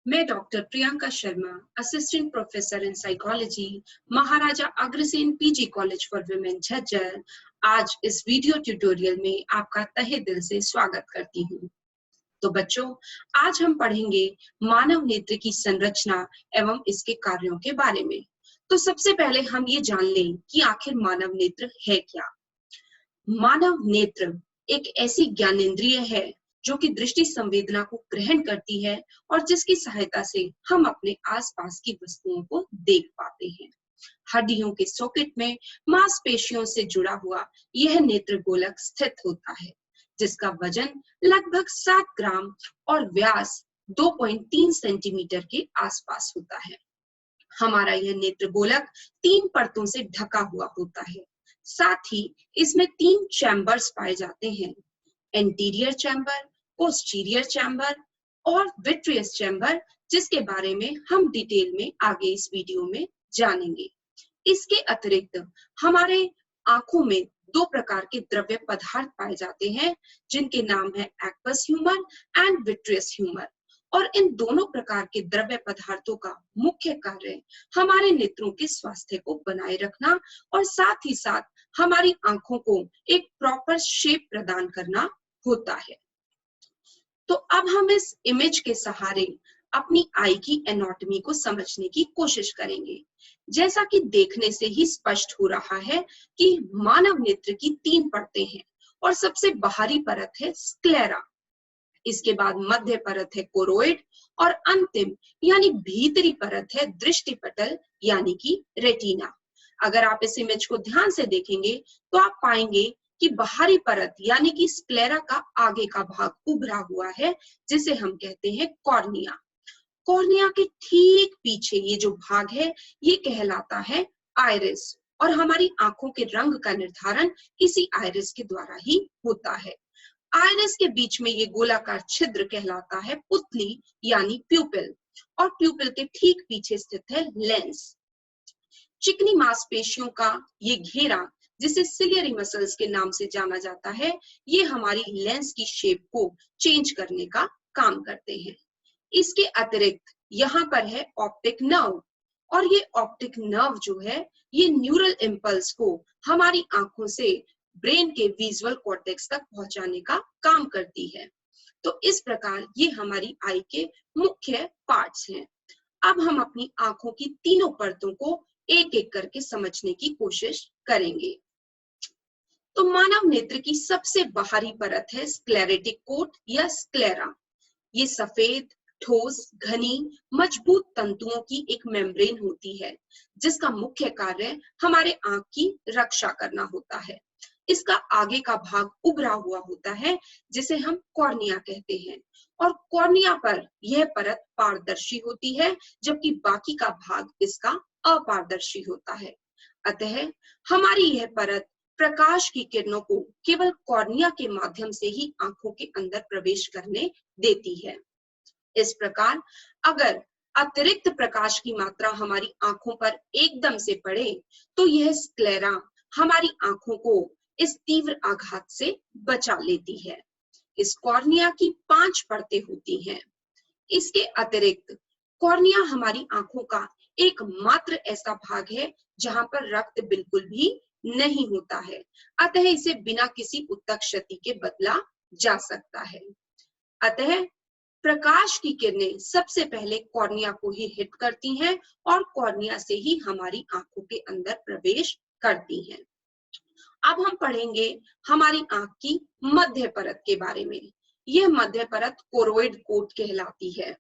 मैं doctor Priyanka Sharma, assistant professor in psychology, Maharaja Agrasen PG college for women Jhajjar, आज इस वीडियो ट्यूटोरियल में आपका तहे दिल से स्वागत करती हूँ। तो बच्चों, आज हम पढ़ेंगे मानव नेत्र की संरचना एवं इसके कार्यों के बारे में। तो सबसे पहले हम ये जान लें कि आखिर मानव नेत्र है क्या। मानव नेत्र एक ऐसी ज्ञानेंद्रिय है जो कि दृष्टि संवेदना को ग्रहण करती है और जिसकी सहायता से हम अपने आसपास की वस्तुओं को देख पाते हैं। हड्डियों के सॉकेट में मांसपेशियों से जुड़ा हुआ यह नेत्र गोलक स्थित होता है, जिसका वजन लगभग 7 ग्राम और व्यास 2.3 सेंटीमीटर के आसपास होता है। हमारा यह नेत्र गोलक 3 परतों से ढका हुआ होता है। साथ ही इसमें 3 चैम्बर्स पाए जाते हैं: एंटीरियर चैम्बर, पोस्टीरियर चैम्बर और विट्रियस चैम्बर, जिसके बारे में हम डिटेल में आगे इस वीडियो में जानेंगे। इसके अतिरिक्त हमारे आंखों में 2 प्रकार के द्रव्य पदार्थ पाए जाते हैं, जिनके नाम है aqueous humour and vitreous humour. और इन दोनों प्रकार के द्रव्य पदार्थों का मुख्य कार्य हमारे नेत्रों के स्वास्थ्य को बनाए रखना और साथ ही साथ हमारी आंखों को एक प्रॉपर शेप प्रदान करना होता है। तो अब हम इस इमेज के सहारे अपनी आई की एनाटॉमी को समझने की कोशिश करेंगे। जैसा कि देखने से ही स्पष्ट हो रहा है कि मानव नेत्र की 3 परतें हैं और सबसे बाहरी परत है स्क्लेरा। इसके बाद मध्य परत है कोरोइड और अंतिम यानी भीतरी परत है दृष्टिपटल यानी कि रेटिना। अगर आप इस इमेज को ध्यान से देखेंगे तो आप पाएंगे कि बाहरी परत यानी कि स्क्लेरा का आगे का भाग उभरा हुआ है, जिसे हम कहते हैं कॉर्निया। कॉर्निया के ठीक पीछे ये जो भाग है ये कहलाता है आइरिस, और हमारी आंखों के रंग का निर्धारण इसी आइरिस के द्वारा ही होता है। आइरिस के बीच में ये गोलाकार छिद्र कहलाता है पुतली यानी प्यूपिल, और प्यूपिल के ठीक पीछे स्थित है लेंस। चिकनी मांसपेशियों का ये घेरा, जिसे सिलियरी मसल्स के नाम से जाना जाता है, ये हमारी लेंस की शेप को चेंज करने का काम करते हैं। इसके अतिरिक्त यहाँ पर है ऑप्टिक नर्व, और ये ऑप्टिक नर्व जो है ये न्यूरल इंपल्स को हमारी आंखों से ब्रेन के विजुअल कॉर्टेक्स तक पहुंचाने का काम करती है। तो इस प्रकार ये हमारी आई के मुख्य पार्ट्स हैं। अब हम अपनी आंखों की तीनों परतों को एक एक करके समझने की कोशिश करेंगे। तो मानव नेत्र की सबसे बाहरी परत है स्क्लेरेटिक कोट या स्क्लेरा। ये सफेद, ठोस, घनी, मजबूत तंतुओं की एक मेम्ब्रेन होती है, जिसका मुख्य कार्य हमारे आंख की रक्षा करना होता है। इसका आगे का भाग उभरा हुआ होता है, जिसे हम कॉर्निया कहते हैं, और कॉर्निया पर यह परत पारदर्शी होती है, जबकि बाकी का भाग इसका अपारदर्शी होता है। अतः हमारी यह परत प्रकाश की किरणों को केवल कॉर्निया के माध्यम से ही आंखों के अंदर प्रवेश करने देती है। इस प्रकार अगर अतिरिक्त प्रकाश की मात्रा हमारी आंखों पर एकदम से पड़े तो यह स्क्लेरा हमारी आंखों को इस तीव्र आघात से बचा लेती है। इस कॉर्निया की 5 परतें होती हैं। इसके अतिरिक्त कॉर्निया हमारी आंखों का एकमात्र ऐसा भाग है जहां पर रक्त बिल्कुल भी नहीं होता है, अतः इसे बिना किसी उत्तक क्षति के बदला जा सकता है। अतः प्रकाश की किरणें सबसे पहले कॉर्निया को ही हिट करती हैं और कॉर्निया से ही हमारी आंखों के अंदर प्रवेश करती हैं। अब हम पढ़ेंगे हमारी आंख की मध्य परत के बारे में। यह मध्य परत कोरोइड कोट कहलाती है।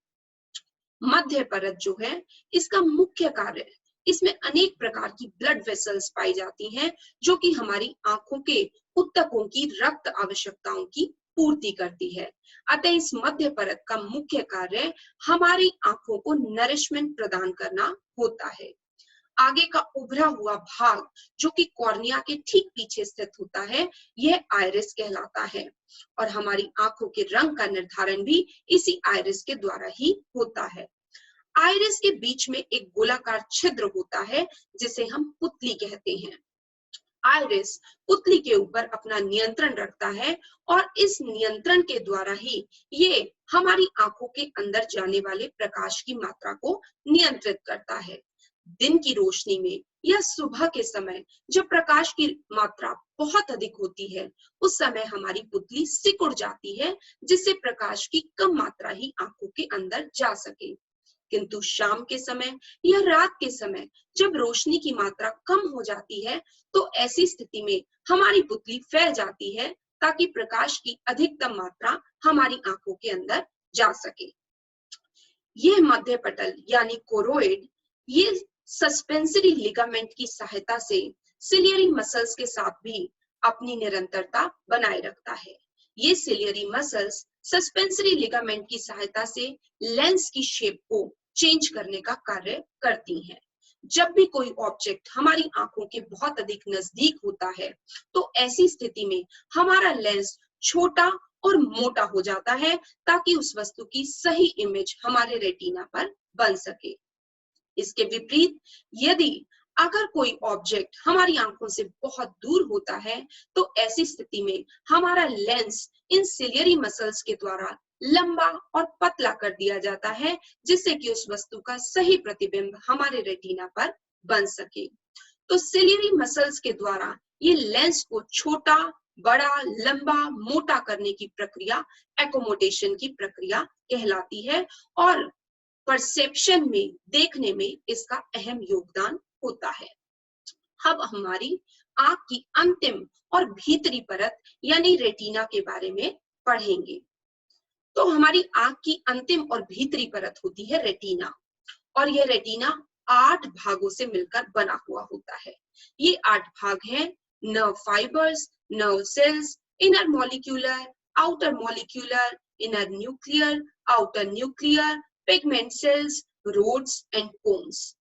मध्य परत जो है इसका मुख्य कार्य, इसमें अनेक प्रकार की ब्लड वेसल्स पाई जाती हैं, जो कि हमारी आंखों के उत्तकों की रक्त आवश्यकताओं की पूर्ति करती है। अतः इस मध्य परत का मुख्य कार्य हमारी आंखों को नरिशमेंट प्रदान करना होता है। आगे का उभरा हुआ भाग जो कि कॉर्निया के ठीक पीछे स्थित होता है, यह आइरिस कहलाता है, और हमारी आंखों के रंग का निर्धारण भी इसी आइरिस के द्वारा ही होता है। आइरिस के बीच में एक गोलाकार छिद्र होता है, जिसे हम पुतली कहते हैं। आइरिस पुतली के ऊपर अपना नियंत्रण रखता है और इस नियंत्रण के द्वारा ही ये हमारी आंखों के अंदर जाने वाले प्रकाश की मात्रा को नियंत्रित करता है। दिन की रोशनी में या सुबह के समय जब प्रकाश की मात्रा बहुत अधिक होती है, उस समय हमारी पुतली सिकुड़ जाती है, जिससे प्रकाश की कम मात्रा ही आंखों के अंदर जा सके। किंतु शाम के समय या रात के समय जब रोशनी की मात्रा कम हो जाती है, तो ऐसी स्थिति में हमारी पुतली फैल जाती है ताकि प्रकाश की अधिकतम मात्रा हमारी आंखों के अंदर जा सके। यह मध्य पटल यानी कोरोइड ये सस्पेंसरी लिगामेंट की सहायता से सिलियरी मसल्स के साथ भी अपनी निरंतरता बनाए रखता है। ये सिलियरी मसल्स सस्पेंसरी लिगामेंट की सहायता से लेंस की शेप को चेंज करने का कार्य करती हैं। जब भी कोई ऑब्जेक्ट हमारी आंखों के बहुत अधिक नजदीक होता है, तो ऐसी स्थिति में हमारा लेंस छोटा और मोटा हो जाता है ताकि उस वस्तु की सही इमेज हमारे रेटिना पर बन सके। इसके विपरीत यदि अगर कोई ऑब्जेक्ट हमारी आंखों से बहुत दूर होता है, तो ऐसी स्थिति में हमारा लेंस इन सिलियरी मसल्स के द्वारा लंबा और पतला कर दिया जाता है, जिससे कि उस वस्तु का सही प्रतिबिंब हमारे रेटिना पर बन सके। तो सिलियरी मसल्स के द्वारा ये लेंस को छोटा, बड़ा, लंबा, मोटा करने की प्रक्रिया एकोमोडेशन की प्रक्रिया कहलाती है और परसेप्शन में, देखने में इसका अहम योगदान होता है। अब हमारी आंख की अंतिम और भीतरी परत यानी रेटिना के बारे में पढ़ेंगे। तो हमारी आंख की अंतिम और भीतरी परत होती है रेटिना, और यह रेटिना 8 भागों से मिलकर बना हुआ होता है। ये 8 भाग हैं: nerve fibres, nerve cells, inner molecular, outer molecular, inner nuclear, outer nuclear, pigment cells, rods and cones.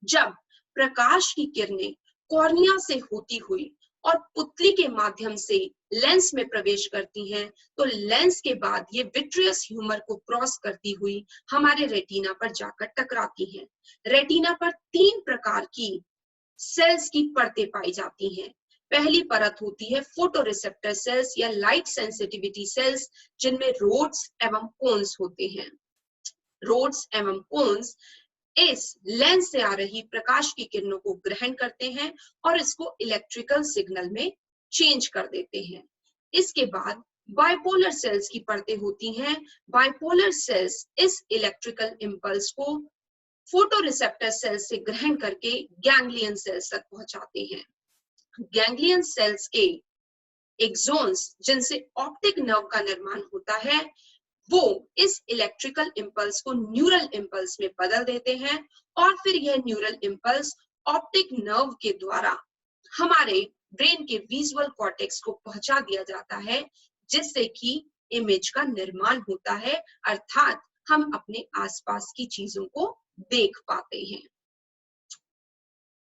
जब प्रकाश की किरणें कॉर्निया से होती हुई और पुतली के माध्यम से लेंस में प्रवेश करती हैं, तो लेंस के बाद ये विट्रियस ह्यूमर को क्रॉस करती हुई हमारे रेटिना पर जाकर टकराती हैं। रेटिना पर 3 प्रकार की सेल्स की परतें पाई जाती हैं। पहली परत होती है फोटोरिसेप्टर सेल्स या लाइट सेंसिटिविटी सेल्स, जिनमें रोड्स एवं कोन्स होते हैं। रोड्स एवं कोन्स इस लेंस से आ रही प्रकाश की किरणों को ग्रहण करते हैं और इसको इलेक्ट्रिकल सिग्नल में चेंज कर देते हैं। इसके बाद बाइपोलर सेल्स की परतें होती हैं। बाइपोलर सेल्स इस इलेक्ट्रिकल इंपल्स को फोटोरिसेप्टर सेल्स से ग्रहण करके गैंग्लियन सेल्स तक पहुंचाते हैं। गैंग्लियन सेल्स के एक्सोन्स, जिनसे ऑप्टिक नर्व का निर्माण होता है, वो इस इलेक्ट्रिकल इंपल्स को न्यूरल इंपल्स में बदल देते हैं और फिर यह न्यूरल इंपल्स ऑप्टिक नर्व के द्वारा हमारे ब्रेन के विजुअल कॉर्टेक्स को पहुंचा दिया जाता है, जिससे कि इमेज का निर्माण होता है, अर्थात हम अपने आसपास की चीजों को देख पाते हैं।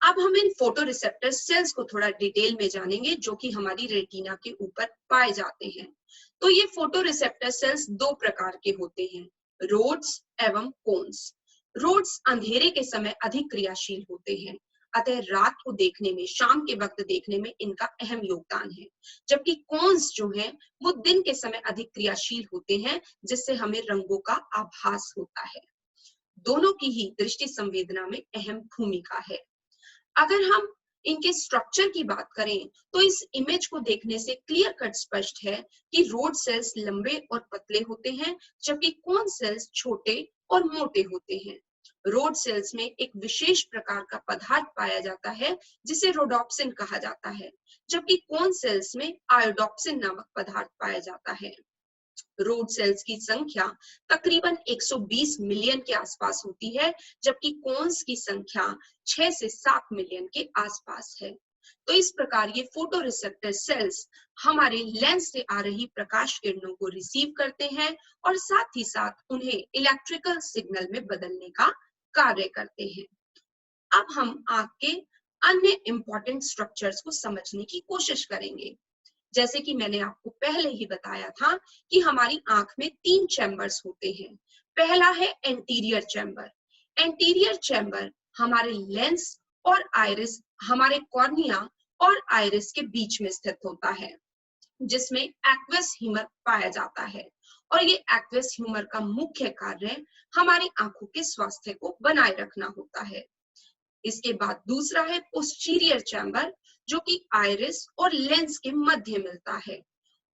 अब हम इन फोटोरिसेप्टर सेल्स को थोड़ा डिटेल में जानेंगे, जो कि हमारी रेटिना के ऊपर पाए जाते हैं। तो ये फोटोरिसेप्टर सेल्स 2 प्रकार के होते हैं, रोड्स एवं कोन्स। रोड्स अंधेरे के समय अधिक क्रियाशील होते हैं, अतः रात को देखने में, शाम के वक्त देखने में इनका अहम योगदान है। जबकि कोन्स जो हैं वो दिन के समय अधिक क्रियाशील होते हैं, जिससे हमें रंगों का आभास होता है। दोनों की ही दृष्टि संवेदना में अहम भूमिका है। अगर हम इनके स्ट्रक्चर की बात करें, तो इस इमेज को देखने से क्लियर कट स्पष्ट है कि रोड सेल्स लंबे और पतले होते हैं, जबकि कोन सेल्स छोटे और मोटे होते हैं। रोड सेल्स में एक विशेष प्रकार का पदार्थ पाया जाता है, जिसे रोडोप्सिन कहा जाता है, जबकि कोन सेल्स में आयोडोप्सिन नामक पदार्थ पाया जाता है। रोड सेल्स की संख्या तकरीबन 120 मिलियन के आसपास होती है, जबकि कोन्स की संख्या 6 से 7 मिलियन के आसपास है। तो इस प्रकार ये फोटोरिसेप्टर सेल्स हमारे लेंस से आ रही प्रकाश किरणों को रिसीव करते हैं और साथ ही साथ उन्हें इलेक्ट्रिकल सिग्नल में बदलने का कार्य करते हैं। अब हम आंख के अन्य इंपॉर्टेंट स्ट्रक्चर्स को समझने की कोशिश करेंगे। जैसे कि मैंने आपको पहले ही बताया था कि हमारी आंख में 3 चैम्बर्स होते हैं। पहला है एंटीरियर चैम्बर। एंटीरियर चैम्बर हमारे लेंस और आइरिस, हमारे कॉर्निया और आइरिस के बीच में स्थित होता है, जिसमें एक्वस ह्यूमर पाया जाता है। और ये एक्वस ह्यूमर का मुख्य कार्य हमारी आंखों के स्वास्थ्य को बनाए रखना होता है। इसके बाद दूसरा है पोस्टीरियर चैम्बर, जो कि आइरिस और लेंस के मध्य मिलता है।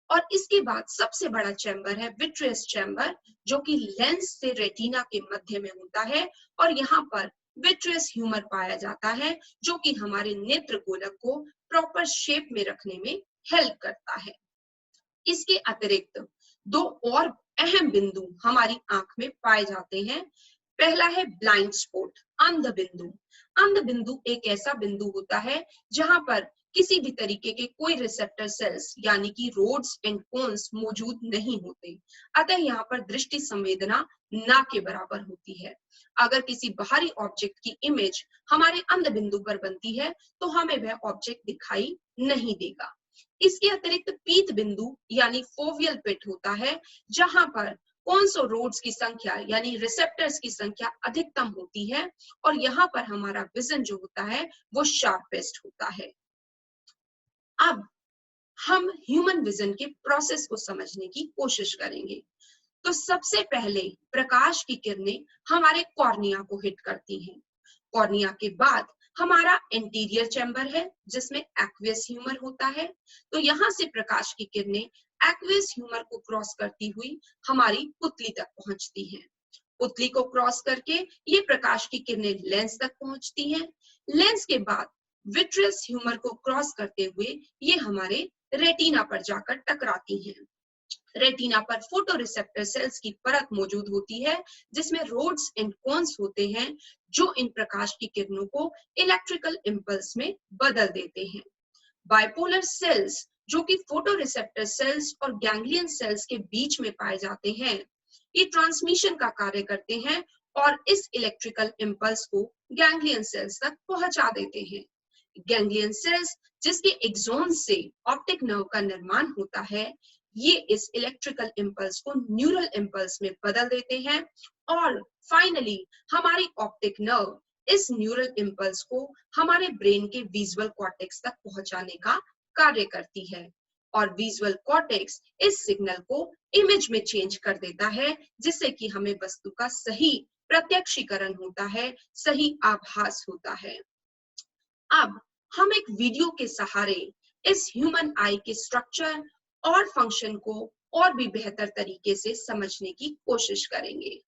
और इसके बाद सबसे बड़ा चैम्बर है विट्रियस चैम्बर, जो कि लेंस से रेटिना के मध्य में होता है। और यहाँ पर विट्रियस ह्यूमर पाया जाता है, जो कि हमारे नेत्र गोलक को प्रॉपर शेप में रखने में हेल्प करता है। इसके अतिरिक्त दो और अहम बिंदु हमारी आंख में पाए जाते हैं। पहला है ब्लाइंड स्पॉट, अंध बिंदु। अंध बिंदु एक ऐसा बिंदु होता है जहां पर किसी भी तरीके के कोई रिसेप्टर सेल्स यानी कि रोड्स एंड कोन्स मौजूद नहीं होते, अतः यहाँ पर दृष्टि संवेदना ना के बराबर होती है। अगर किसी बाहरी ऑब्जेक्ट की इमेज हमारे अंध बिंदु पर बनती है तो हमें वह ऑब्जेक्ट दिखाई नहीं देगा। इसके अतिरिक्त पीत बिंदु यानी फोवियल पिट होता है, जहां पर कोन्स और रोड्स की संख्या यानी रिसेप्टर्स की संख्या अधिकतम होती है, और यहाँ पर हमारा विजन जो होता है वो शार्पेस्ट होता है। अब हम ह्यूमन विजन के प्रोसेस को समझने की कोशिश करेंगे। तो सबसे पहले प्रकाश की किरणें हमारे कॉर्निया को हिट करती हैं। कॉर्निया के बाद हमारा एंटीरियर चैम्बर है, जिसमें एक्वियस ह्यूमर होता है। तो यहाँ से प्रकाश की किरणें एक्वियस ह्यूमर को क्रॉस करती हुई हमारी पुतली तक पहुंचती हैं। पुतली को क्रॉस करके ये प्रकाश की किरणें लेंस तक पहुंचती हैं। लेंस के बाद विट्रियस ह्यूमर को क्रॉस करते हुए ये हमारे रेटिना पर जाकर टकराती हैं। रेटिना पर फोटो रिसेप्टर सेल्स की परत मौजूद होती है, जिसमें रोड्स एंड कोन्स होते हैं, जो इन प्रकाश की किरणों को इलेक्ट्रिकल इंपल्स में बदल देते हैं। बाइपोलर सेल्स, जो कि फोटो रिसेप्टर सेल्स और गैंग्लियन सेल्स के बीच में पाए जाते हैं, ये ट्रांसमिशन का कार्य करते हैं और इस इलेक्ट्रिकल इंपल्स को गैंग्लियन सेल्स तक पहुंचा देते हैं। गैंग्लियन सेल्स, जिसके एक्सोन से ऑप्टिक नर्व का निर्माण होता है, ये इस इलेक्ट्रिकल इंपल्स को न्यूरल इंपल्स में बदल देते हैं। और फाइनली हमारी ऑप्टिक नर्व इस न्यूरल इंपल्स को हमारे ब्रेन के विजुअल कॉर्टेक्स तक पहुंचाने का कार्य करती है, और विजुअल कॉर्टेक्स इस सिग्नल को इमेज में चेंज कर देता है, जिससे कि हमें वस्तु का सही प्रत्यक्षीकरण होता है, सही आभास होता है। अब हम एक वीडियो के सहारे इस ह्यूमन आई के स्ट्रक्चर और फंक्शन को और भी बेहतर तरीके से समझने की कोशिश करेंगे।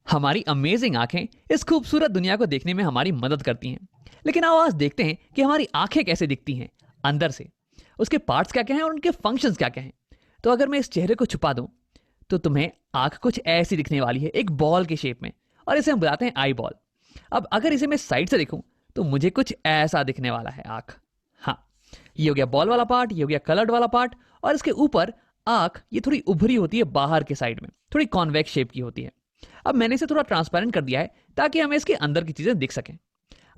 हमारी अमेजिंग आंखें इस खूबसूरत दुनिया को देखने में हमारी मदद करती हैं। लेकिन आओ आज देखते हैं कि हमारी आंखें कैसे दिखती हैं अंदर से, उसके पार्ट्स क्या क्या हैं और उनके फंक्शंस क्या क्या हैं। तो अगर मैं इस चेहरे को छुपा दूं तो तुम्हें आंख कुछ ऐसी दिखने वाली है, एक बॉल के शेप में, और इसे हम बुलाते हैं आई बॉल। अब अगर इसे मैं साइड से देखूं तो मुझे कुछ ऐसा दिखने वाला है आंख। हाँ, ये हो गया बॉल वाला पार्ट, ये हो गया कलर्ड वाला पार्ट, और इसके ऊपर आंख ये थोड़ी उभरी होती है बाहर के साइड में, थोड़ी कॉन्वेक्स शेप की होती है। अब मैंने इसे थोड़ा ट्रांसपेरेंट कर दिया है ताकि हमें इसके अंदर की चीजें दिख सकें।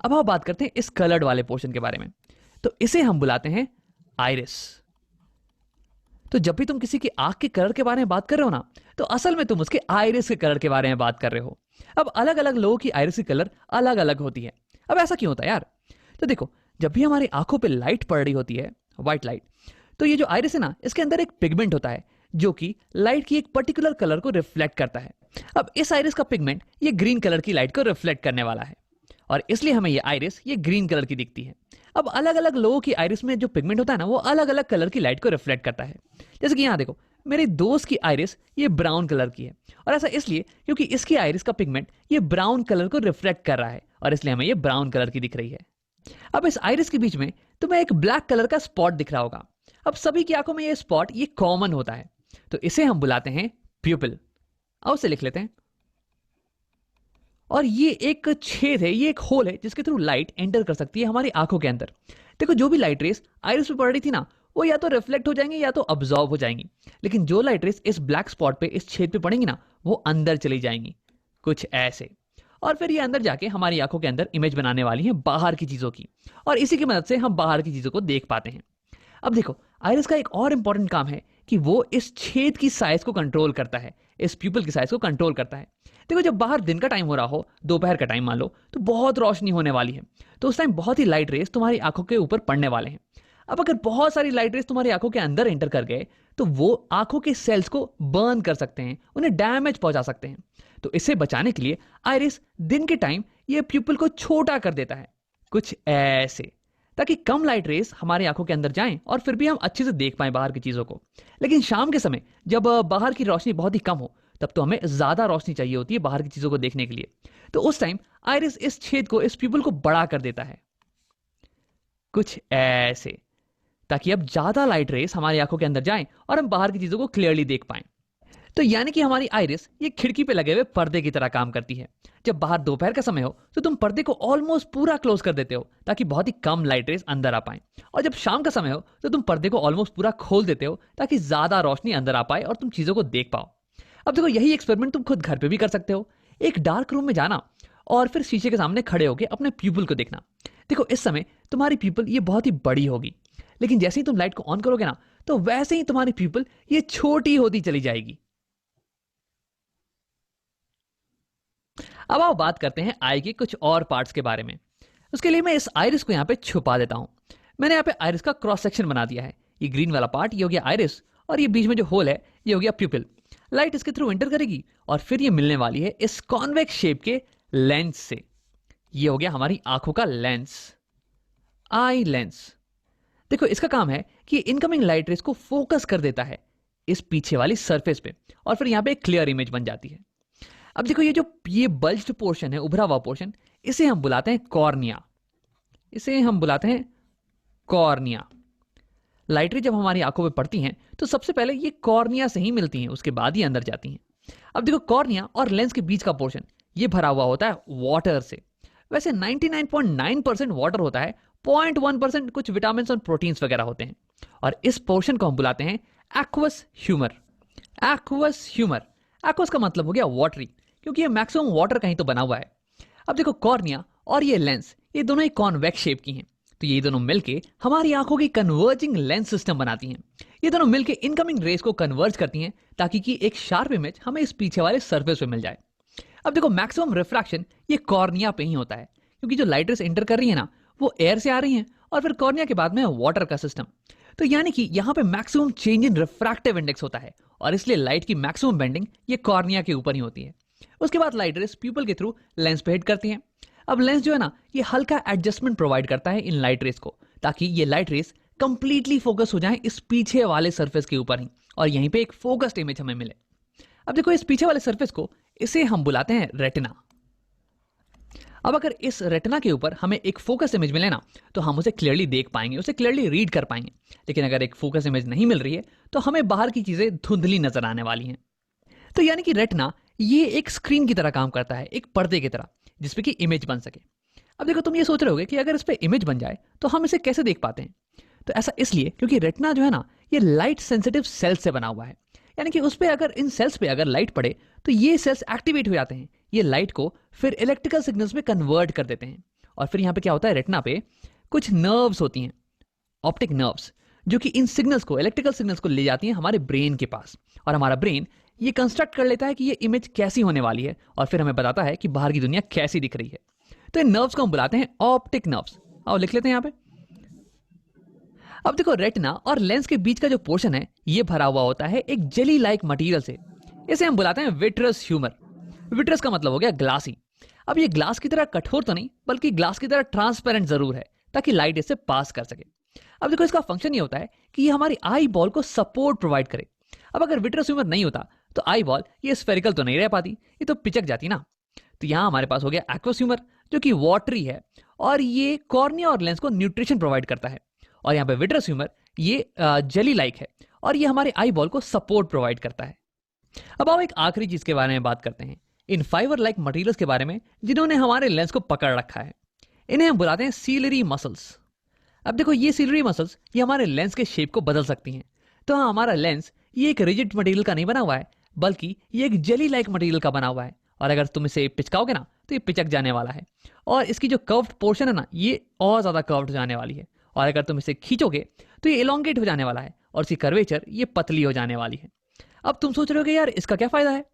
अब हम बात करते हैं इस कलर्ड वाले पोर्शन के बारे में। तो इसे हम बुलाते हैं आइरिस। तो जब भी तुम किसी की आंख के कलर के बारे में बात कर रहे हो ना, तो असल में तुम उसके आइरिस के कलर के बारे में बात कर रहे हो। अब अलग अलग लोगों की आइरिस की कलर अलग अलग होती है। अब ऐसा क्यों होता है यार? तो देखो, जब भी हमारी आंखों पे लाइट पड़ रही होती है, व्हाइट लाइट, तो ये जो आइरिस है ना, इसके अंदर एक पिगमेंट होता है जो कि लाइट की एक पर्टिकुलर कलर को रिफ्लेक्ट करता है। अब इस आइरिस का पिगमेंट ये ग्रीन कलर की लाइट को रिफ्लेक्ट करने वाला है, और इसलिए हमें ये आइरिस ये ग्रीन कलर की दिखती है। अब अलग अलग लोगों की आइरिस में जो पिगमेंट होता है ना, वो अलग अलग कलर की लाइट को रिफ्लेक्ट करता है। जैसे कि यहाँ देखो, मेरे दोस्त की आइरिस ये ब्राउन कलर की है, और ऐसा इसलिए क्योंकि इसकी आइरिस का पिगमेंट ये ब्राउन कलर को रिफ्लेक्ट कर रहा है, और इसलिए हमें ये ब्राउन कलर की दिख रही है। अब इस आइरिस के बीच में तुम्हें एक ब्लैक कलर का स्पॉट दिख रहा होगा। अब सभी की आंखों में ये स्पॉट ये कॉमन होता है, तो इसे हम बुलाते हैं प्यूपिल। आओ उसे लिख लेते हैं। और ये एक छेद है, ये एक होल है जिसके थ्रू लाइट एंटर कर सकती है हमारी आंखों के अंदर। देखो, जो भी लाइट रेस आइरिस पे पड़ रही थी ना, वो या तो रिफ्लेक्ट हो जाएंगी या तो अब्सॉर्ब हो जाएंगी। लेकिन जो लाइट रेस इस ब्लैक स्पॉट पे, इस छेद पे पड़ेंगी ना, वो अंदर चली जाएंगी, कुछ ऐसे। और फिर ये अंदर जाके हमारी आंखों के अंदर इमेज बनाने वाली है बाहर की चीजों की, और इसी की मदद से हम बाहर की चीजों को देख पाते हैं। अब देखो, आइरिस का एक और इंपॉर्टेंट काम है कि वो इस छेद की साइज को कंट्रोल करता है, इस प्यूपल की साइज को कंट्रोल करता है। देखो, जब बाहर दिन का टाइम हो रहा हो, दोपहर का टाइम मान लो, तो बहुत रोशनी होने वाली है, तो उस टाइम बहुत ही लाइट रेस तुम्हारी आंखों के ऊपर पड़ने वाले हैं। अब अगर बहुत सारी लाइट रेस तुम्हारी आंखों के अंदर एंटर कर गए, तो वो आंखों के सेल्स को बर्न कर सकते हैं, उन्हें डैमेज पहुंचा सकते हैं। तो इसे बचाने के लिए आइरिस दिन के टाइम ये प्यूपल को छोटा कर देता है, कुछ ऐसे, ताकि कम लाइट रेस हमारी आंखों के अंदर जाएं और फिर भी हम अच्छे से देख पाएं बाहर की चीजों को। लेकिन शाम के समय जब बाहर की रोशनी बहुत ही कम हो, तब तो हमें ज्यादा रोशनी चाहिए होती है बाहर की चीजों को देखने के लिए। तो उस टाइम आइरिस इस छेद को, इस प्यूपल को बड़ा कर देता है, कुछ ऐसे, ताकि अब ज्यादा लाइट रेस हमारी आंखों के अंदर जाएं और हम बाहर की चीजों को क्लियरली देख पाएं। तो यानी कि हमारी आइरिस ये खिड़की पे लगे हुए पर्दे की तरह काम करती है। जब बाहर दोपहर का समय हो, तो तुम पर्दे को ऑलमोस्ट पूरा क्लोज कर देते हो, ताकि बहुत ही कम लाइट रेस अंदर आ पाए। और जब शाम का समय हो, तो तुम पर्दे को ऑलमोस्ट पूरा खोल देते हो, ताकि ज्यादा रोशनी अंदर आ पाए और तुम चीजों को देख पाओ। अब देखो, यही एक्सपेरिमेंट तुम खुद घर पे भी कर सकते हो। एक डार्क रूम में जाना और फिर शीशे के सामने खड़े होकर अपने प्यूपल को देखना। देखो, इस समय तुम्हारी प्यूपल ये बहुत ही बड़ी होगी, लेकिन जैसे ही तुम लाइट को ऑन करोगे ना, तो वैसे ही तुम्हारी प्यूपल ये छोटी होती चली जाएगी। अब आओ बात करते हैं आई के कुछ और पार्ट्स के बारे में। उसके लिए मैं इस आइरिस को यहाँ पे छुपा देता हूं। मैंने यहाँ पे आइरिस का क्रॉस सेक्शन बना दिया है। ये ग्रीन वाला पार्ट ये हो गया आइरिस, और ये बीच में जो होल है ये हो गया प्यूपिल। लाइट इसके थ्रू एंटर करेगी और फिर ये मिलने वाली है इस कॉन्वेक्स शेप के लेंस से। ये हो गया हमारी आंखों का लेंस, आई लेंस। देखो, इसका काम है कि इनकमिंग लाइट रेस को फोकस कर देता है इस पीछे वाली सरफेस पे, और फिर यहाँ पे एक क्लियर इमेज बन जाती है। अब देखो, ये बल्ज्ड पोर्शन है, उभरा हुआ पोर्शन, इसे हम बुलाते हैं कॉर्निया। इसे हम बुलाते हैं कॉर्निया। लाइट रे जब हमारी आंखों पे पड़ती हैं, तो सबसे पहले ये कॉर्निया से ही मिलती हैं, उसके बाद ही अंदर जाती हैं। अब देखो, कॉर्निया और लेंस के बीच का पोर्शन ये भरा हुआ होता है वाटर से। वैसे 99.9% वाटर होता है, 0.1% कुछ विटामिन और प्रोटीन्स वगैरह होते हैं। और इस पोर्शन को हम बुलाते हैं aqueous humour. Aqueous humour, aqueous का मतलब हो गया वाटरी, क्योंकि ये मैक्सिमम वाटर का ही तो बना हुआ है। अब देखो, कॉर्निया और ये लेंस ये दोनों ही कॉन्वेक्स शेप की हैं, तो ये दोनों मिलके हमारी आंखों की कन्वर्जिंग लेंस सिस्टम बनाती हैं। ये दोनों मिलके इनकमिंग रेस को कन्वर्ज करती हैं, ताकि कि एक शार्प इमेज हमें इस पीछे वाले सरफेस पे मिल जाए। अब देखो, मैक्सिमम रिफ्रैक्शन ये कॉर्निया पे ही होता है, क्योंकि जो लाइट रेस एंटर कर रही है ना, वो एयर से आ रही हैं, और फिर कॉर्निया के बाद में वाटर का सिस्टम। तो यानी कि यहाँ पे maximum change in refractive index होता है, और इसलिए लाइट की मैक्सिमम बेंडिंग ये कॉर्निया के ऊपर ही होती है। उसके बाद लाइट रेस प्यूपल के थ्रू लेंस पे हिट करती हैं। अब लेंस जो है ना, ये हल्का एडजस्टमेंट प्रोवाइड करता है इन लाइट रेस को, ताकि ये लाइट रेस कंप्लीटली फोकस हो जाए इस पीछे वाले सरफेस के ऊपर ही, और यहीं पे एक फोकस्ड इमेज हमें मिले। अब देखो, इस पीछे वाले सरफेस को इसे हम बुलाते हैं रेटिना। अब अगर इस रेटिना के ऊपर हमें एक फोकस इमेज मिले ना, तो हम उसे क्लियरली देख पाएंगे, उसे क्लियरली रीड कर पाएंगे। लेकिन अगर एक फोकस इमेज नहीं मिल रही है, तो हमें बाहर की चीजें धुंधली नजर आने वाली हैं। तो यानी कि रेटिना ये एक स्क्रीन की तरह काम करता है, एक पर्दे की तरह, जिसपे कि इमेज बन सके। अब देखो, तुम ये सोच रहे होगे कि अगर इस पे इमेज बन जाए तो हम इसे कैसे देख पाते हैं। तो ऐसा इसलिए क्योंकि रेटिना जो है ना, ये लाइट सेंसिटिव सेल्स से बना हुआ है। यानी कि उस पे अगर, इन सेल्स पे अगर लाइट पड़े, तो ये सेल्स एक्टिवेट हो जाते हैं, ये लाइट को फिर इलेक्ट्रिकल सिग्नल्स में कन्वर्ट कर देते हैं। और फिर यहाँ पे क्या होता है, रेटिना पे कुछ नर्व्स होती हैं, ऑप्टिक नर्व्स, जो कि इन सिग्नल्स को, इलेक्ट्रिकल सिग्नल्स को ले जाती हैं हमारे ब्रेन के पास। और हमारा ब्रेन ये कंस्ट्रक्ट कर लेता है कि ये इमेज कैसी होने वाली है, और फिर हमें बताता है कि बाहर की दुनिया कैसी दिख रही है। तो इन नर्व्स को हम बुलाते हैं ऑप्टिक नर्व्स। आओ लिख लेते हैं यहाँ पे। अब देखो, रेटिना और लेंस के बीच का जो पोर्शन है, ये भरा हुआ होता है एक जेली लाइक मटेरियल से। इसे हम बुलाते हैं विट्रस ह्यूमर। विट्रस का मतलब हो गया ग्लासी। अब ये ग्लास की तरह कठोर तो नहीं, बल्कि ग्लास की तरह ट्रांसपेरेंट जरूर है, ताकि लाइट इससे पास कर सके। अब देखो, इसका फंक्शन ये होता है कि ये हमारी आई बॉल को सपोर्ट प्रोवाइड करे। अब अगर विट्रस ह्यूमर नहीं होता, तो आई बॉल ये स्फेरिकल तो नहीं रह पाती, ये तो पिचक जाती ना। तो यहाँ हमारे पास हो गया एक्वस ह्यूमर, जो कि वाटरी है, और ये कॉर्निया और लेंस को न्यूट्रिशन प्रोवाइड करता है। और यहाँ पे विट्रस ह्यूमर ये जेली लाइक है, और ये हमारे आई बॉल को सपोर्ट प्रोवाइड करता है। अब आओ एक आखिरी चीज के बारे में बात करते हैं, इन फाइबर लाइक मटेरियल्स के बारे में, जिन्होंने हमारे लेंस को पकड़ रखा है। इन्हें हम बुलाते हैं सीलरी मसल्स। अब देखो, ये सीलरी मसल्स ये हमारे लेंस के शेप को बदल सकती हैं। तो हाँ, हमारा लेंस ये एक रिजिड मटेरियल का नहीं बना हुआ है, बल्कि ये एक जेली लाइक मटेरियल का बना हुआ है। और अगर तुम इसे पिचकाओगे ना, तो ये पिचक जाने वाला है, और इसकी जो कर्व्ड पोर्शन है ना, ये और ज्यादा कर्व्ड जाने वाली है। और अगर तुम इसे खींचोगे तो ये इलोंगेट हो जाने वाला है और इसकी कर्वेचर ये पतली हो जाने वाली है। अब तुम सोच रहे हो कि यार इसका क्या फायदा है?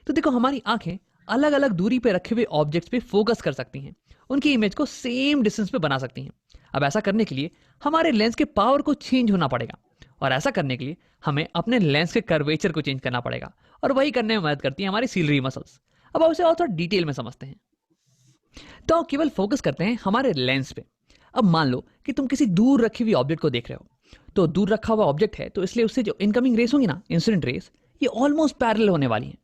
तो देखो, हमारी आंखें अलग अलग दूरी पे रखे हुए ऑब्जेक्ट्स पे फोकस कर सकती हैं, उनकी इमेज को सेम डिस्टेंस पे बना सकती हैं। अब ऐसा करने के लिए हमारे लेंस के पावर को चेंज होना पड़ेगा, और ऐसा करने के लिए हमें अपने लेंस के कर्वेचर को चेंज करना पड़ेगा, और वही करने में मदद करती है हमारी सीलरी मसल्स। अब उसे और थोड़ा डिटेल में समझते हैं। तो केवल फोकस करते हैं हमारे लेंस पे। अब मान लो कि तुम किसी दूर रखी हुई ऑब्जेक्ट को देख रहे हो। तो दूर रखा हुआ ऑब्जेक्ट है, तो इसलिए उससे जो इनकमिंग रेस होंगी ना, इंसिडेंट रेस, ये ऑलमोस्ट पैरेलल होने वाली हैं।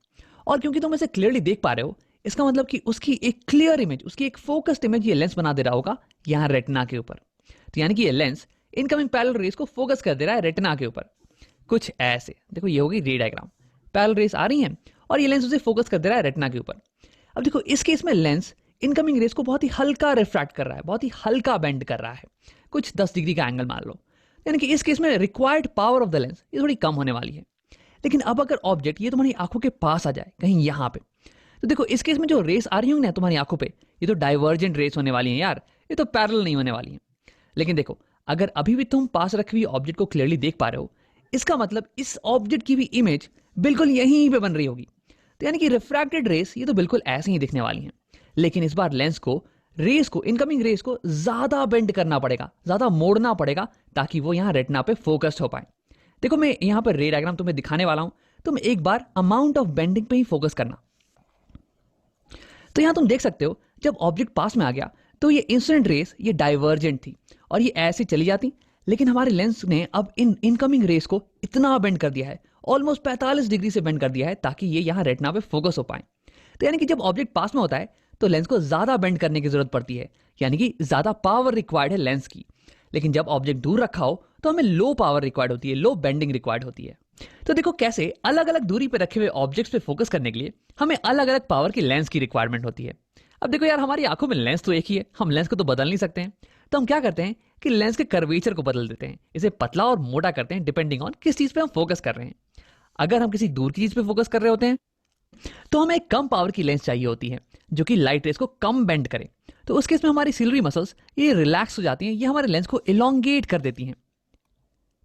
और क्योंकि तुम इसे क्लियरली देख पा रहे हो, इसका मतलब कि उसकी एक क्लियर इमेज, उसकी एक फोकस्ड इमेज ये लेंस बना दे रहा होगा यहाँ रेटिना के ऊपर। तो यानी कि ये लेंस इनकमिंग पैरेलल रेस को फोकस कर दे रहा है रेटिना के ऊपर, कुछ ऐसे। देखो, ये होगी रे डायग्राम। पैरेलल रेस आ रही हैं और ये लेंस उसे फोकस कर दे रहा है रेटिना के ऊपर। अब देखो, इस केस में लेंस इनकमिंग रेस को बहुत ही हल्का रिफ्रैक्ट कर रहा है, बहुत ही हल्का बेंड कर रहा है, कुछ 10 डिग्री का एंगल मान लो। यानी कि इस केस में required power of the lens ये थोड़ी कम होने वाली है। लेकिन अब अगर ऑब्जेक्ट ये तुम्हारी आंखों के पास आ जाए, कहीं यहाँ पे, तो देखो इस केस में जो रेस आ रही होंगी ना तुम्हारी आंखों पे, ये तो डाइवर्जेंट रेस होने वाली है यार, ये तो पैरेलल नहीं होने वाली है। लेकिन देखो, अगर अभी भी तुम पास रखी हुई ऑब्जेक्ट को क्लियरली देख पा रहे हो, इसका मतलब इस ऑब्जेक्ट की भी इमेज बिल्कुल यहीं पे बन रही होगी। तो यानी कि रिफ्रैक्टेड रेस ये तो बिल्कुल ऐसे ही दिखने वाली हैं। लेकिन इस बार लेंस को, रेस को, इनकमिंग रेस को ज्यादा बेंड करना पड़ेगा, ज्यादा मोड़ना पड़ेगा, ताकि वो यहाँ रेटिना पे फोकस्ड हो पाए। देखो, मैं यहाँ पर रे डायग्राम तुम्हें दिखाने वाला हूं, तुम एक बार अमाउंट ऑफ बेंडिंग पे ही फोकस करना। तो यहां तुम देख सकते हो, जब ऑब्जेक्ट पास में आ गया तो ये इंसिडेंट रेस ये डाइवर्जेंट थी और ये ऐसे चली जाती। लेकिन हमारे लेंस ने अब इन इनकमिंग रेस को इतना बेंड कर दिया है, ऑलमोस्ट 45 डिग्री से बेंड कर दिया है, ताकि ये यहाँ रेटिना पे फोकस हो पाए। तो यानी कि जब ऑब्जेक्ट पास में होता है तो लेंस को ज्यादा बेंड करने की जरूरत पड़ती है, यानी कि ज्यादा पावर रिक्वायर्ड है लेंस की। लेकिन जब ऑब्जेक्ट दूर रखा हो तो हमें लो पावर रिक्वायर्ड होती है, लो बेंडिंग रिक्वायर्ड होती है। तो देखो कैसे अलग अलग दूरी पर रखे हुए ऑब्जेक्ट्स पे फोकस करने के लिए हमें अलग अलग पावर की लेंस की रिक्वायरमेंट होती है। अब देखो यार, हमारी आंखों में लेंस तो एक ही है, हम लेंस को तो बदल नहीं सकते हैं। तो हम क्या करते हैं कि लेंस के कर्वेचर को बदल देते हैं, इसे पतला और मोटा करते हैं डिपेंडिंग ऑन किस चीज पे हम फोकस कर रहे हैं। अगर हम किसी दूर की चीज पे फोकस कर रहे होते हैं तो हमें एक कम पावर की लेंस चाहिए होती है जो कि लाइट रेस को कम बेंड करे। तो उस केस में हमारी सिलरी मसल्स ये रिलैक्स हो जाती हैं, ये हमारे लेंस को इलोंगेट कर देती हैं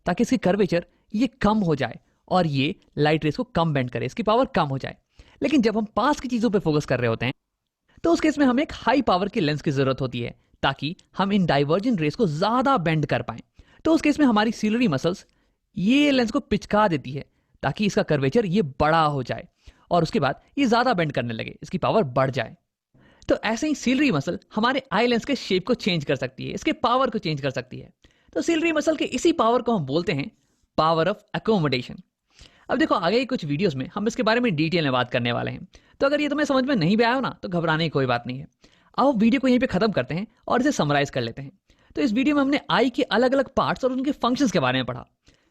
ताकि इसकी कर्वेचर ये कम हो जाए और ये लाइट रेस को कम बेंड करे, इसकी पावर कम हो जाए। लेकिन जब हम पास की चीजों पे फोकस कर रहे होते हैं तो उस केस में हमें एक हाई पावर की लेंस की जरूरत होती है ताकि हम इन डाइवर्जेंट रेस को ज्यादा बेंड कर पाएं। तो उस केस में हमारी सिलरी मसल्स ये लेंस को पिचका देती है ताकि इसका कर्वेचर ये बड़ा हो जाए और उसके बाद ये ज्यादा बेंड करने लगे, इसकी पावर बढ़ जाए। तो ऐसे ही सिलरी मसल हमारे आई लेंस के शेप को चेंज कर सकती है, इसके पावर को चेंज कर सकती है। तो सिलरी मसल के इसी पावर को हम बोलते हैं पावर ऑफ एकोमोडेशन। अब देखो, आगे कुछ वीडियोस में हम इसके बारे में डिटेल में बात करने वाले हैं। तो अगर ये तुम्हें समझ में नहीं भी आया हो ना, तो घबराने की कोई बात नहीं है। आओ वीडियो को यहीं पे खत्म करते हैं और इसे समराइज कर लेते हैं। तो इस वीडियो में हमने आई के अलग अलग पार्ट्स और उनके फंक्शंस के बारे में पढ़ा।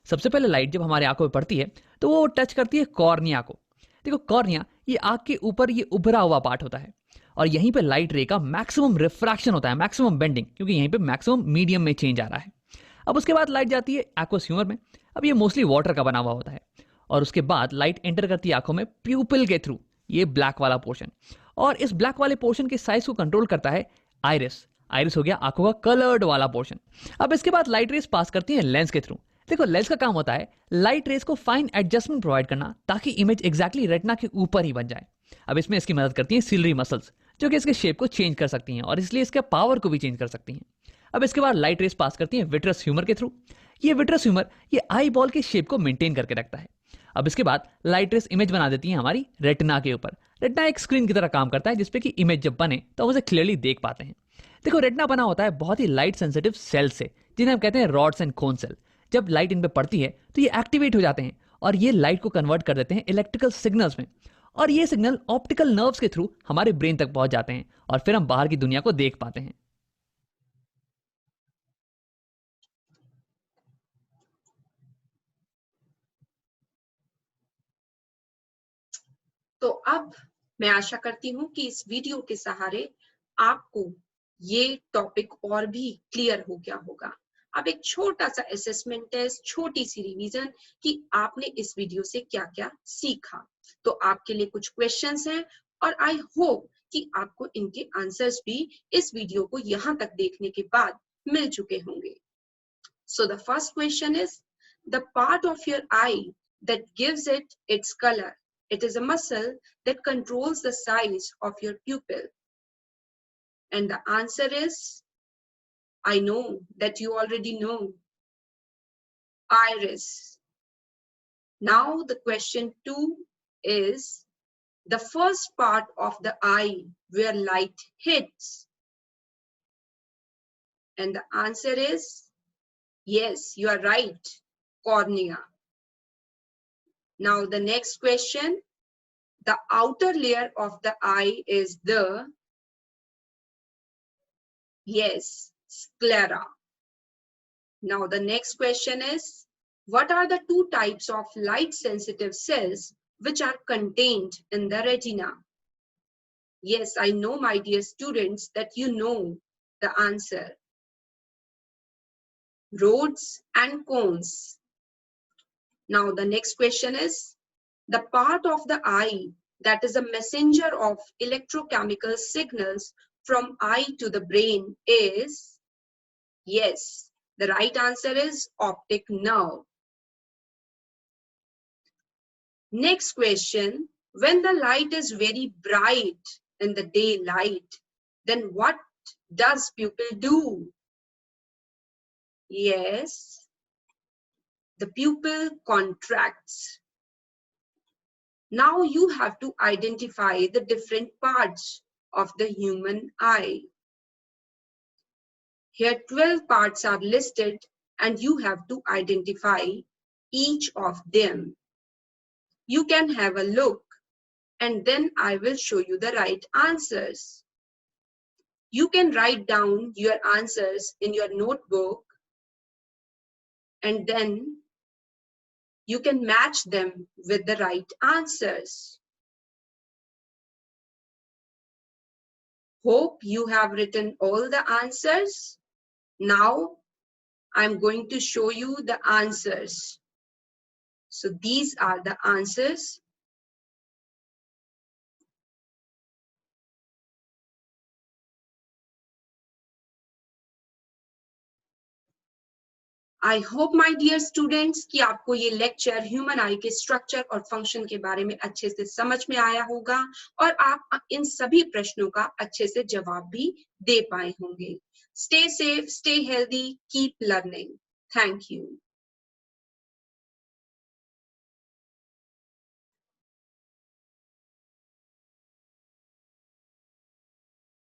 सबसे पहले लाइट जब हमारे आंखों में पड़ती है तो वो टच करती है कॉर्निया को। देखो, कॉर्निया ये आंख के ऊपर ये उभरा हुआ पार्ट होता है और यहीं पे लाइट रे का मैक्सिमम रिफ्रैक्शन होता है, मैक्सिमम बेंडिंग, क्योंकि यहीं पे मैक्सिमम मीडियम में चेंज आ रहा है। अब उसके बाद लाइट जाती है एक्वस ह्यूमर में। अब ये मोस्टली वाटर का बना हुआ होता है और उसके बाद लाइट एंटर करती है आंखों में प्यूपिल के थ्रू, ये ब्लैक वाला पोर्शन। और इस ब्लैक वाले पोर्शन के साइज को कंट्रोल करता है आइरिस। आइरिस हो गया आंखों का कलर्ड वाला पोर्शन। अब इसके बाद लाइट रेस पास करती है लेंस के थ्रू। देखो, लेंस का काम होता है लाइट रेस को फाइन एडजस्टमेंट प्रोवाइड करना ताकि इमेज एग्जैक्टली रेटिना के ऊपर ही बन जाए। अब इसमें इसकी मदद करती है सिलरी मसल्स जो कि इसके शेप को चेंज कर सकती हैं और इसलिए इसके पावर को भी चेंज कर सकती हैं। अब इसके बाद लाइट रेस पास करती है विट्रस ह्यूमर के थ्रू। ये विट्रस ह्यूमर ये आई बॉल के शेप को मेंटेन करके रखता है। अब इसके बाद लाइट रेस इमेज बना देती है हमारी रेटिना के ऊपर। रेटिना एक स्क्रीन की तरह काम करता है जिसपे कि इमेज जब बने तो हम उसे क्लियरली देख पाते हैं। देखो, रेटिना बना होता है बहुत ही लाइट सेंसिटिव सेल से, जिन्हें हम कहते हैं रॉड्स एंड कोन सेल। जब लाइट इन पे पड़ती है तो ये एक्टिवेट हो जाते हैं और ये लाइट को कन्वर्ट कर देते हैं इलेक्ट्रिकल सिग्नल्स में, और ये सिग्नल ऑप्टिकल नर्व्स के थ्रू हमारे ब्रेन तक पहुंच जाते हैं और फिर हम बाहर की दुनिया को देख पाते हैं। तो अब मैं आशा करती हूँ कि इस वीडियो के सहारे आपको ये टॉपिक और भी क्लियर हो गया होगा। अब एक छोटा सा असेसमेंट टेस्ट, छोटी सी रिवीजन कि आपने इस वीडियो से क्या क्या सीखा। तो आपके लिए कुछ क्वेश्चंस हैं और आई होप कि आपको इनके आंसर्स भी इस वीडियो को यहाँ तक देखने के बाद मिल चुके होंगे। So the first question is the part of your eye that gives it its color. It is a muscle that controls the size of your pupil. And the answer is, I know that you already know, iris. Now the question 2 is the first part of the eye where light hits. And the answer is, yes, you are right, cornea. Now the next question, the outer layer of the eye is the, yes, sclera. Now the next question is, what are the two types of light sensitive cells which are contained in the retina? Yes, I know, my dear students, that you know the answer. Rods and cones. Now the next question is, the part of the eye that is a messenger of electrochemical signals from eye to the brain is, yes, the right answer is optic nerve. Next question, when the light is very bright in the daylight, then what does pupil do? Yes, the pupil contracts. Now you have to identify the different parts of the human eye. Here 12 parts are listed and you have to identify each of them. You can have a look and then I will show you the right answers. You can write down your answers in your notebook and then you can match them with the right answers. Hope you have written all the answers. Now I'm going to show you the answers. So these are the answers. I hope my dear students कि आपको ये lecture human आई के structure और function के बारे में अच्छे से समझ में आया होगा और आप इन सभी प्रश्नों का अच्छे से जवाब भी दे पाए होंगे. Stay safe, stay healthy, keep learning. Thank you.